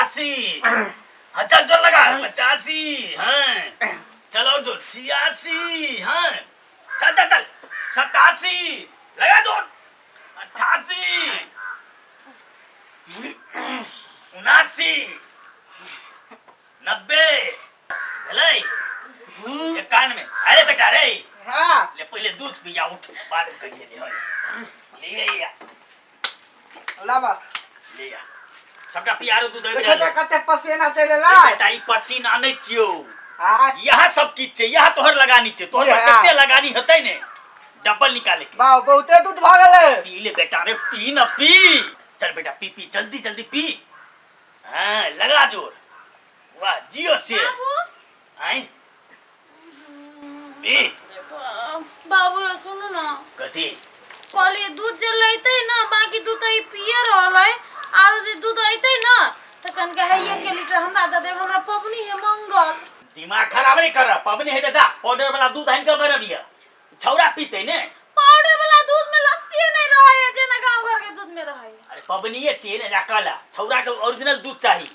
85 हाँ चल चल लगा 85 हाँ चलो जो 86 हाँ चल चल चल 87 लगा दो 88 79 90 भलाई ये कान में अरे बेटा रे हाँ ले पहले दूध पिया उठ बाद में करिए ले या लावा ले या सबका पियारो दूध दे देखा कते पसीना चलेला बेटा ई पसीना नहीं चियो हां यह सब की चाहिए यह तोहर लगानी चाहिए तोहर बचते लगानी होतै ने डबल निकाले के वाह बहुते दूध भागले पी ले बेटा रे पी ना पी चल बेटा पी पी जल्दी जल्दी पी हां लगा जोर वाह जियो से आई पी बाबू सुनो ना कथी कहलिए दूध जे लैते ना बाकी दूध तो पिए रहलै आरो जे दूध आइते ना त कन के है 1 लीटर हमरा द दे हमरा पबनी है मंगल दिमाग खराब नहीं कर पबनी है जा पाउडर वाला दूध आइन के बरबिया छौरा पीते ने पाउडर वाला दूध में लस्सी नहीं रहे है जेना गांव घर के दूध में रहे अरे पबनीए चाहिए ना काला छौरा के ओरिजिनल दूध चाहिए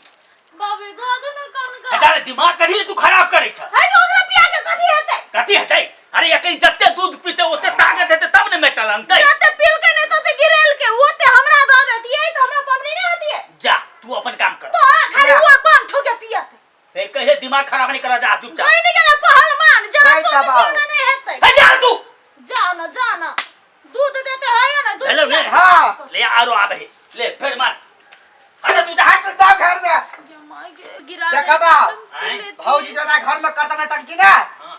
बाबू दूध न कम का हटारे दिमाग कथी तू खराब करे छ है तो ओकरा पिया के कथी हेतै अरे एकई जत्ते दूध पीते ओते ताकत हेते तब ने मेटल अंतै जत्ते पील के नहीं तो गिरेल के ओते हमरा द देती है तो हमरा पबनी नहीं होती है जा तू अपन काम कर तो खाली वो पान ठोके पियाते फिर कहे दिमाग खराब नहीं करा जा चुपचाप कोई नहीं गेला पहलवान जरा सोच सीना नहीं हेतै है जा तू जाना दूध देते है ना दूध हेलो ने हाँ ले आरो आबे ले फिर मार अरे तू जा हट जा घर में गिरा देखा बा भौजी जना घर में कटना टंकी ना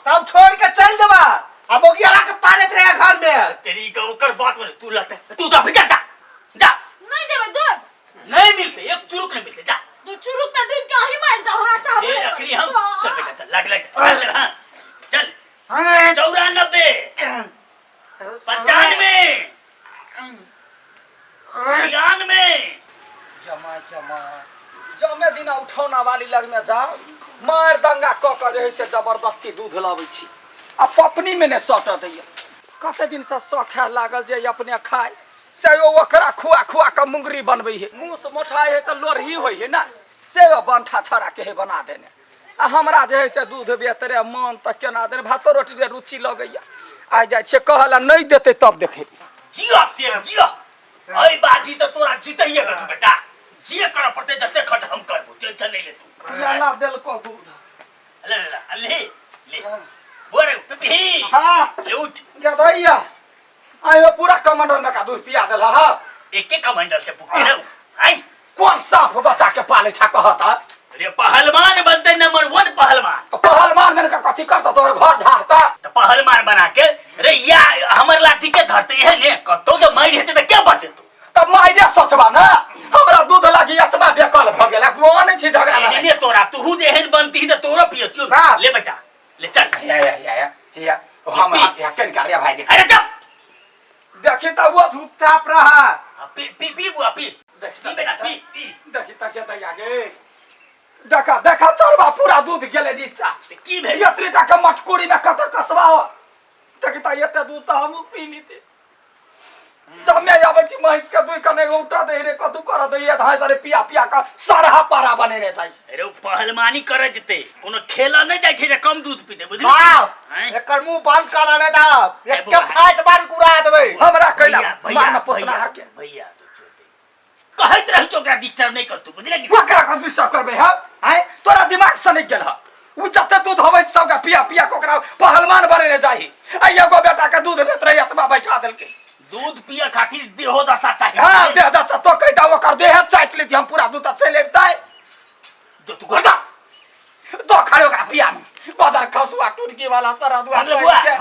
तब छोड़ के चल जबा अब ओगिया के पालत रहे घर में तेरी का ओकर बात में तू लते तू तो भीतर जा जा नहीं देबे दूध नहीं मिलते एक चुरुक नहीं मिलते जा तो चुरुक में डूब के ही मर जा होना चाहिए ये रखनी हम चल बेटा चल लग चल हां चल 94 95 96 जमा जमे दिन उठौना वाली लग में जाओ मार दंगा क के रहे से जबरदस्ती दूध लाबै छी आ पपनी में ने सट दैय कते दिन से सखे लागल जे अपने खाए से ओकरा खुआ खुआ के मुंगरी बनबै है मुंह से मोटाई है त लोरही होई है ना से बंठा छड़ा के है बना देने आ हमरा जे है से दूध बेतरे मन त केना देने भातो रोटी रे रुचि लगैया आ जाय छे कहला नहीं देते तब देखे जिया से जिया आई बाजी तो तोरा जीतैया गछ बेटा जे कर पड़ते जते खट हम करबो टेंशन नहीं ले तू याला दिल को दूध ले ले ले बोरे पपी हां ले उठ गदैया आयो पूरा कमांडर में का दूध पिया देला हा एक एक कमांडर से पुके ना आई कौन साफ बच्चा के पाले छा कहता अरे पहलवान बनते नंबर 1 पहलवान मैंने का कथी करता तोर घर ढाहता तो पहलवान बना के रे या हमर लाठी के धरते है ने कतो जो मार हेते त क्या बचे तू तब माइरे सोचबा ना हमरा दूध लागी इतना बेकल भ गेला कोन छी झगड़ा एहने तोरा तू जे हेन बनती त तोरा पियो क्यों ले बेटा ले चल या हम या केन कार्य भाई देख अरे चुप देखि त वो चुपचाप रहा पी पी पी बुआ पी पी बेटा पी पी देखि त के त आगे देखा चरवा पूरा दूध गेले नीचा की भेल यत्री टा के मटकुरी में कत कसबा देखि त एते दूध त हम पी लीते जमे आबै छी महिष के दुई कने उठा दे रे कतु कर दे ये धाय सारे पिया पिया का सरहा पारा बने रे जाय अरे पहलवानी करे जते कोनो खेला नहीं जाय छे जे कम दूध पीते बुझली एकर मुंह बंद कर ले दा एक के फाइट मार कुड़ा देबे हमरा कैला मार न पोसना हके भैया तो छोटे कहत रही चोकरा डिस्टर्ब नहीं कर तू बुझले कि ओकरा का डिस्टर्ब करबे हैं तोरा दिमाग से नहीं गेल ह उ जते दूध होबै सब का पिया पिया कोकरा पहलवान बने रे जाही आ एगो बेटा के दूध लेत रही एतबा बैठा देल के दूध पिया खातिर देहो दशा चाहिए हां दे दशा तो कह दा ओकर देह चाट लेती हम पूरा दूध चले लेतै जो तू करदा तो खायो का पिया बाजार खसुआ टुटकी वाला सारा दुआ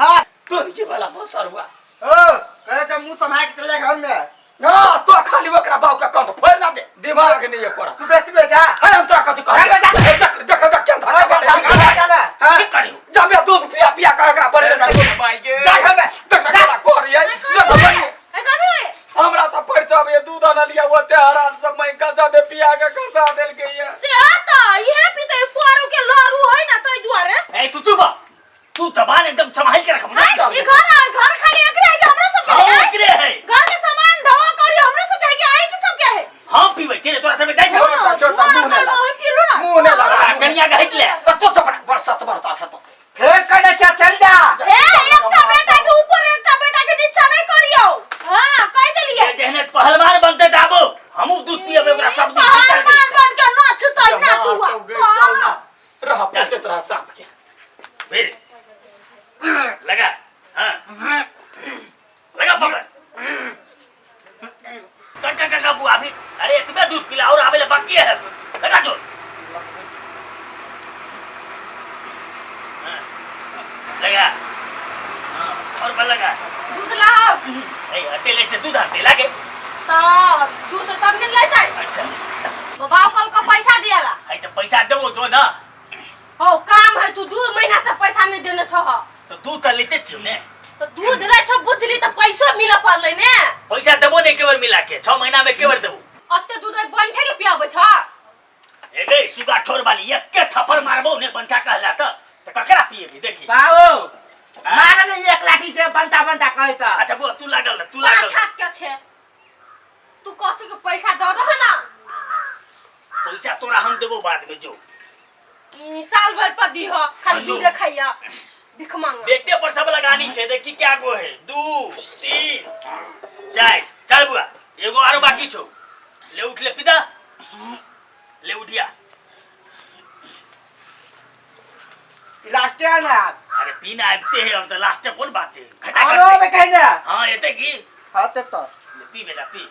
हां टुटकी वाला मसरुआ कहे त मुंह समाय के चले घर में हां तो खाली ओकरा बाऊ का कंठ फोड़ ना दे दिमाग नहीं है तू बेचबे जा हम तोरा कथि कह देख क्या धक्का की करियो जब ये दूध पिया पिया का ओकरा बने जा भाई के जा घर में देख साला कोरिए जब बने हमरा सब पर सब ये दूध न लिया होते हरान सब मैं कजा में पिया के कसा देल गई है से हटा ये पीते पारू के लारू है ना तई दुआरे ए तू चुप तू जबान एकदम संभाल के रख ये घर खाली एकरे है कि हमरा सब के है एकरे है घर के सामान ढवा करियो हमरा सब के है कि आई के सब के है हम पीवे चले तोरा सब दे छोटा मुंह दूध ले तो बड़ा बरसात बरता से तो फिर कहने चल जा ए एकटा बेटा के ऊपर एकटा बेटा के नीचा नहीं करियो हां कह देलिए जहने पहलवान बनते दाबो हमहु दूध पियबे ओकरा सब दिन पहलवान बन के नाच तई ना तुआ चल ना रहा पैसे तरह सांप के फिर लगा हां लगा पकड़ का बुआ अभी अरे इतना दूध पिला और आवेले बाकी है लगा दो लगा और बल लगा दूध लाओ ए अतेले से दूध आते लागे तो दूध तब नहीं लेता अच्छा बाबा कल का पैसा दियाला है तो पैसा देबो तो ना हो काम है तू 2 महीना से पैसा नहीं देने छ तो दूध त लेते छियो ने तो दूध ले छ बुझली तो पैसो मिल पड़ले ने पैसा देबो ने केवर मिला के 6 महीना में केवर देबो अत्ते दूध बंठे के पियाबे छ ए गई सुगा ठोर वाली एक के थप्पड़ मारबो ने बंठा कहला तो ककरा पिएबी देखी बाबू मारल एक लाठी से बनता कहता अच्छा बुआ तू लागल छात के छे तू कहती के पैसा दे दो ना पैसा तोरा हम देबो बाद में जो साल भर पर दी हो खाली दूध खाइया भिख मांगा बेटे पर सब लगानी छे देखी क्या गो है 2 3 4 चल बुआ एगो आरो बाकी छो ले उठ ले पिता ले उठिया लास्ट ना अरे पीना आते है अब तो लास्ट कौन बात है खटा आरो कर में कहना हां एते की हां तो ले पी बेटा पी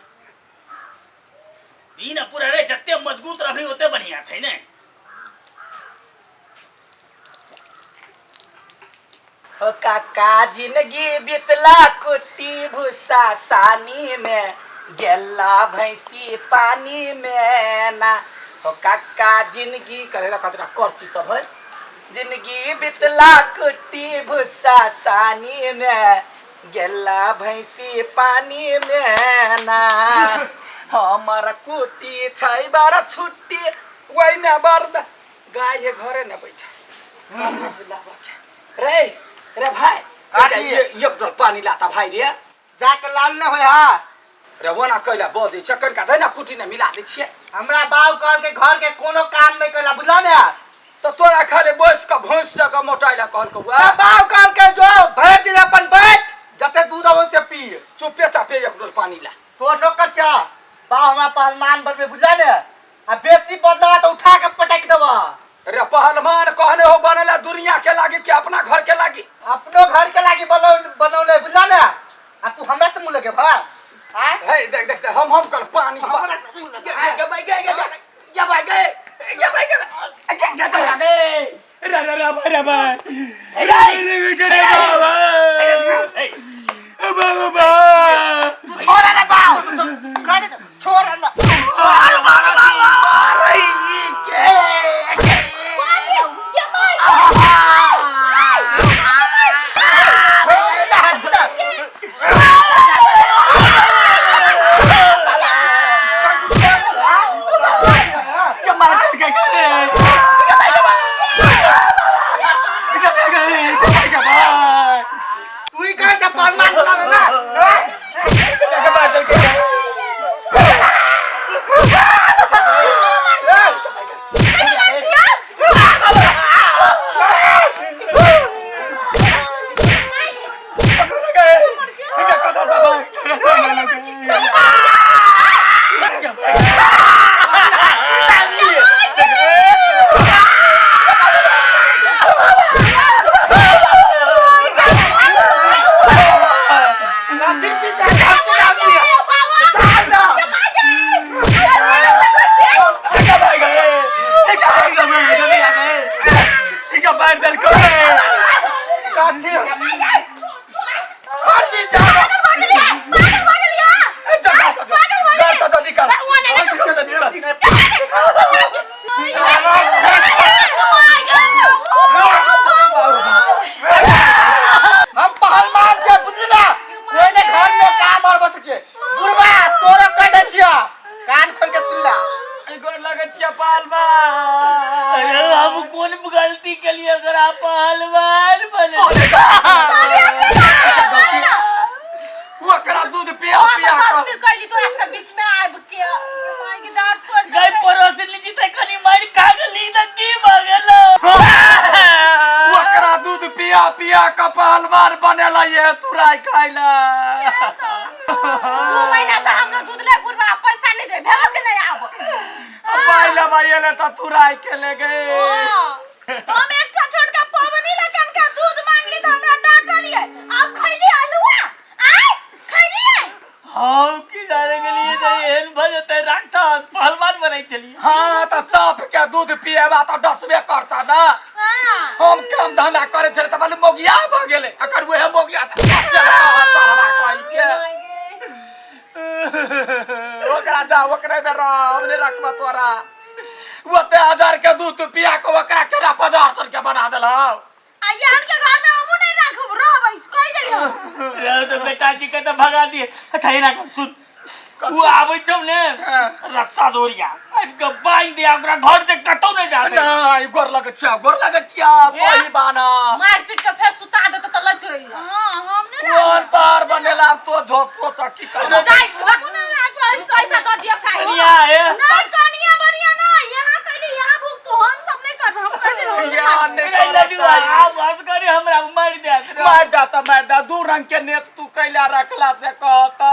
पी ना पूरा रे जत्ते मजबूत रही होते बढ़िया छै ने ओ काका जिंदगी बितला कुट्टी भूसा सानी में गेला भैंसी पानी में ना ओ काका जिंदगी करेला कतरा करची सब है जिंदगी बितला कुट्टी भूसा सानी में गेला भैंसी पानी में ना हमार कुटी छै बार छुट्टी वही ना बर्द गाय घरे न बैठा रे रे भाई एक ड्रॉ पानी लाता भाई रे जाके लाल न होय हा रे वना कइला बजे चक्कर का देना कुटी ने मिला दे छिए हमरा बाऊ कल के घर के कोनो काम नहीं कइला बुझला ने तो तोरा खाले बस का भैंस का मोटाइला कहल को बाऊ कल के जो बैठ जा अपन बैठ जते दूध आवो से पी चुपे चापे एक ड्रॉ पानी ला तो नौकर चा बाऊ हमरा पहलवान बन में बुझला ने आ बेसी बदला तो उठा के पटक देबा रे पहलवान कहने हो बनेला दुनिया के लागी कि अपना घर के लागी अपनो घर के लागी बनौले बुझला ने आ तू हमरा से मुंह लगे भा हां हे देख देख हम कर पानी हमरा से मुंह लगे गे भाई गे रे भाई बाबा छोड़ ले बाऊ कर छोड़ ले अरे ये के तू ही कह चप्पल मार ना अरे हम कौन गलती के लिए अगर आप पहलवान बने वो करा दूध पिया पिया गलती कइली तोरा से बीच में आब के माय के दांत पर गई परोसिन लीजिए त खनी मार खा गली त की भगलो पिया का पहलवान बनेला ये तुराई खाइला 2 महीना से हमरा दूध ले बुढ़वा पैसा नहीं दे भेलो के नहीं आब पहले भाईले तो तुराई के ले गए हम एकटा छोटका पवनी लगन के दूध मांगली त हमरा डांटलिए आप खैली आलूआ आय खैली हम की जाने के लिए तो एहन भजते राक्षस पहलवान बनाई चली हाँ तो सांप के दूध पिएबा तो डसबे करता ना हम काम धंधा करे छले त मालूम मोगिया भ गेले अकर वह मोगिया त चल चरवा कहि के ओकरा जा ओकरे में राम ने रखबा तोरा ओते 1000 के दूध पिया के ओकरा केरा 50 के बना देलौ आयान के घर में हमू नहीं राखब रहबै कहि देलियो रे तो बेटा जी के तो भगा दिए अच्छा ये ना सुन वो आबै छौ ने रस्सा जोड़िया अब के बांध दे हमरा घर से कतौ नहीं जाते नहीं गोर लगत छिया कोई बाना मार पीट के फेर सुता दे त लत रही हां हमने ना कोन पार बनेला तो झोस सोचा की करना जाई हमने ना ऐसा दो दिया काई कनिया है ना कनिया बढ़िया ना यहां कहली यहां भूख तो हम सब नहीं कर हम कह दे यार नहीं लड़ुआ आप बस करे हमरा मार दे दू रंग के नेत तू कैला रखला से कहता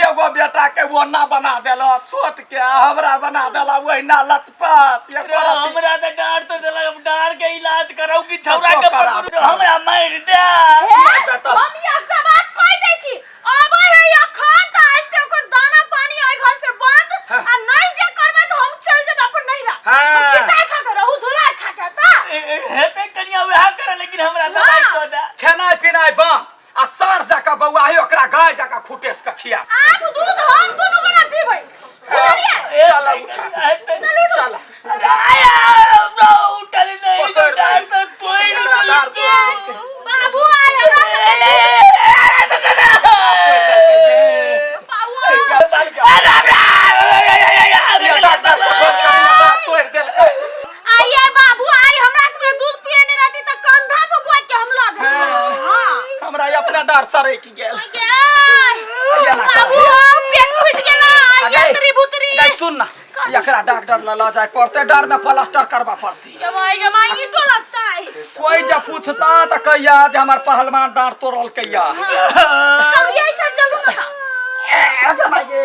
एगो बेटा के वो ना बना देला छोट के हमरा बना देला वही ना लचपच ये करत हमरा त डार तो देला डार के इलाज कराऊ की छौरा के पकड़ू हमरा मार दे हम एकटा बात कह दै छी अबै है अखन त आज से ओकर दाना पानी ओइ घर से बंद आ नहीं जे करबे त हम चल जेब अपन नहिरा हम पिता खा के रहू धुला खा के त हेते कनिया वह करे लेकिन हमरा दवाई को दे खेनाइ पिनाइ बा आ सार जाका बौआ है ओकरा गाय जाका खुटेस के खिया आप दूध हम दोनों गोना पीबै चल उठल नहीं डार तो कोई नहीं बाबू आया आइए बाबू आई हमरा से दूध पिए नहीं रहती त कंधा पे बोल के हम ला दे हां हमरा अपना डर सरे की गेल बाबू पेट फूट गेला आइए त्रिभुतरी नहीं सुन ना एकरा डॉक्टर ला जाए पड़ते डर में प्लास्टर करवा पड़ती ये माई तो लगता है कोई जब पूछता त कहिया जे हमर पहलवान डांट तोड़ल कहिया सब यही सर चलू ना ए माये